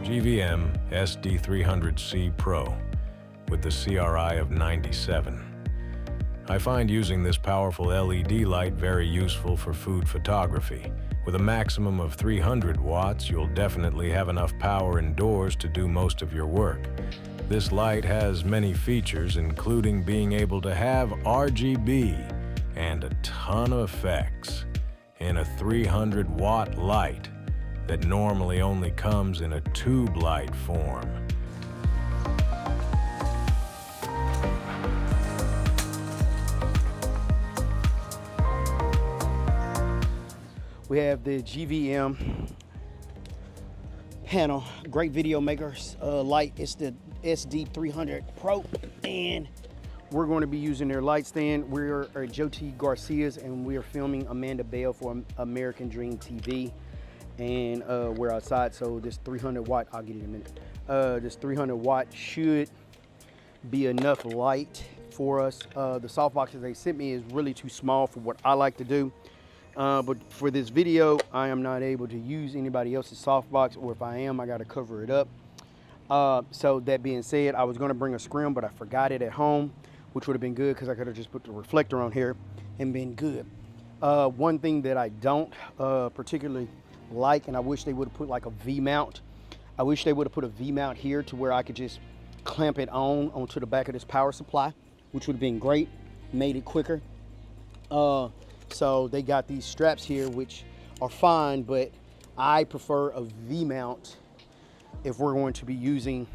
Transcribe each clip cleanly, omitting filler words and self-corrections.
Gvm Sd300C Pro with the CRI of 97. I find using this powerful LED light very useful for food photography. With a maximum of 300 watts, you'll definitely have enough power indoors to do most of your work. This light has many features, including being able to have RGB and a ton of effects in a 300-watt light that normally only comes in a tube light form. We have the GVM panel, great video makers light. It's the SD300 Pro, and we're going to be using their light stand. We're at Joe T. Garcia's, and we are filming Amanda Bell for American Dream TV. And we're outside, so this 300 watt, I'll get it in a minute. This 300 watt should be enough light for us. The softboxes they sent me is really too small for what I like to do. But for this video, I am not able to use anybody else's softbox, or if I am, I got to cover it up. So that being said, I was going to bring a scrim, but I forgot it at home, which would have been good because I could have just put the reflector on here and been good. One thing that I don't particularly like, and I wish they would have put like a V-mount. I wish they would have put a V-mount here to where I could just clamp it onto the back of this power supply, which would have been great, made it quicker. So they got these straps here, which are fine, but I prefer a V-mount if we're going to be using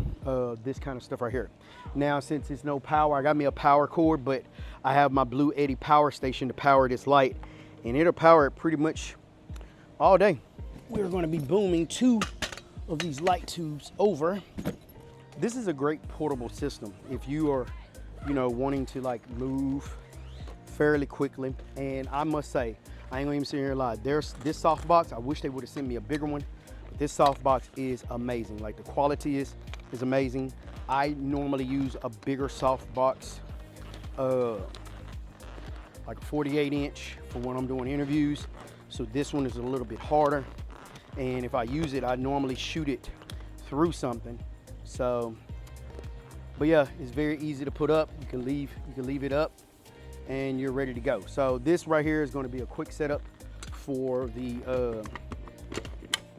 this kind of stuff right here. Now, since it's no power, I got me a power cord, but I have my Blue Eddy power station to power this light, and it'll power it pretty much all day. We're going to be booming 2 of these light tubes over. This is a great portable system if you are, wanting to like move fairly quickly. And I must say, I ain't gonna even sit here and lie. There's this softbox. I wish they would have sent me a bigger one, but this softbox is amazing. Like, the quality is amazing. I normally use a bigger softbox, like a 48 inch for when I'm doing interviews. So this one is a little bit harder. And if I use it, I normally shoot it through something. So, but yeah, it's very easy to put up. You can leave it up, and you're ready to go. So this right here is going to be a quick setup for the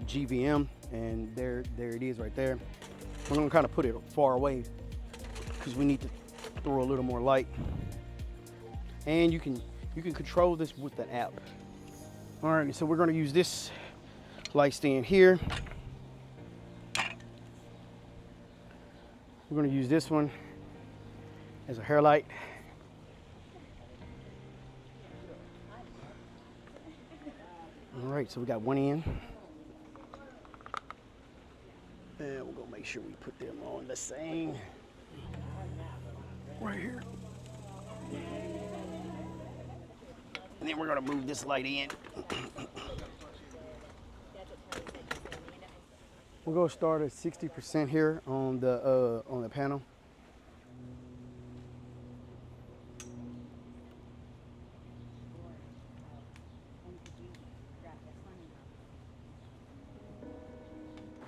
GVM, and there it is right there. We're going to kind of put it far away because we need to throw a little more light. And you can control this with the app. All right, so we're going to use this light stand here. We're going to use this one as a hair light. All right, so we got one in. And we're gonna make sure we put them on the same right here. And then we're gonna move this light in. We're gonna start at 60% here on the panel.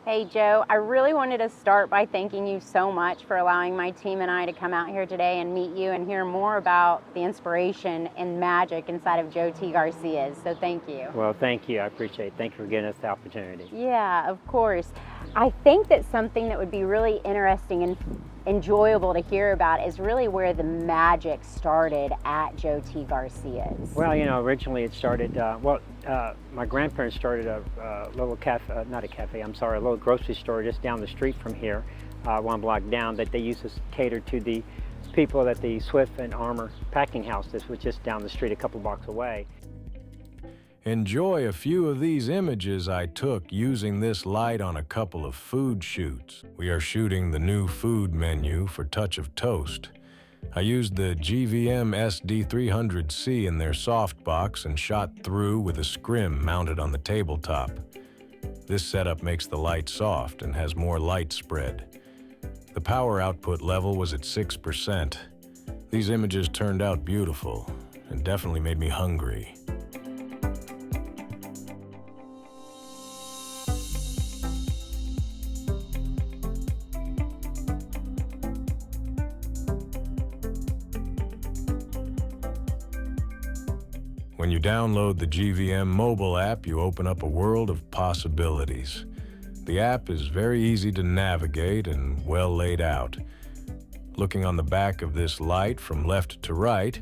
Hey Joe, I really wanted to start by thanking you so much for allowing my team and I to come out here today and meet you and hear more about the inspiration and magic inside of Joe T. Garcia's. So thank you. Well, thank you. I appreciate it. Thank you for giving us the opportunity. Yeah, of course. I think that something that would be really interesting and enjoyable to hear about is really where the magic started at Joe T. Garcia's. Well, originally it started, my grandparents started a little cafe, not a cafe, I'm sorry, a little grocery store just down the street from here, 1 block down, that they used to cater to the people at the Swift and Armor packing house. This was just down the street a couple blocks away. Enjoy a few of these images I took using this light on a couple of food shoots. We are shooting the new food menu for Touch of Toast. I used the Gvm Sd300C in their softbox and shot through with a scrim mounted on the tabletop. This setup makes the light soft and has more light spread. The power output level was at 6%. These images turned out beautiful and definitely made me hungry. When you download the GVM mobile app, you open up a world of possibilities. The app is very easy to navigate and well laid out. Looking on the back of this light from left to right,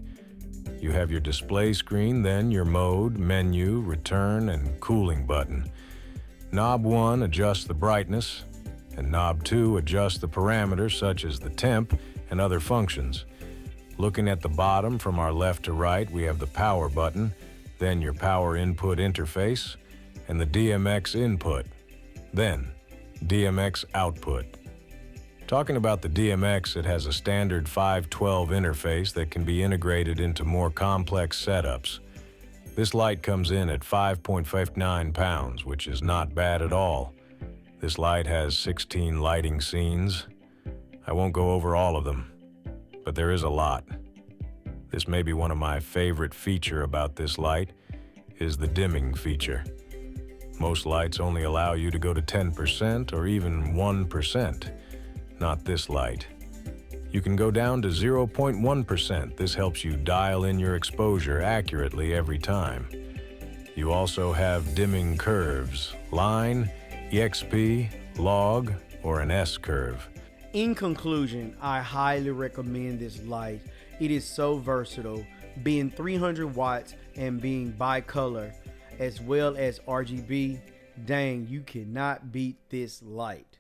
you have your display screen, then your mode, menu, return, and cooling button. Knob 1 adjusts the brightness, and knob 2 adjusts the parameters such as the temp and other functions. Looking at the bottom from our left to right, we have the power button, then your power input interface, and the DMX input, then DMX output. Talking about the DMX, it has a standard 512 interface that can be integrated into more complex setups. This light comes in at 5.59 pounds, which is not bad at all. This light has 16 lighting scenes. I won't go over all of them, but there is a lot. This may be one of my favorite feature about this light is the dimming feature. Most lights only allow you to go to 10% or even 1%. Not this light. You can go down to 0.1%. This helps you dial in your exposure accurately every time. You also have dimming curves, line, EXP, log, or an S curve. In conclusion, I highly recommend this light. It is so versatile, being 300 watts and being bicolor as well as RGB. Dang, you cannot beat this light.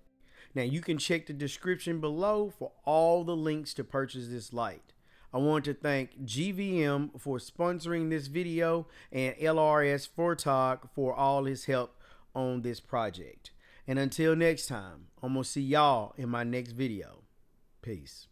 Now you can check the description below for all the links to purchase this light. I want to thank GVM for sponsoring this video and LRS Photog for all his help on this project. And until next time, I'm gonna see y'all in my next video. Peace.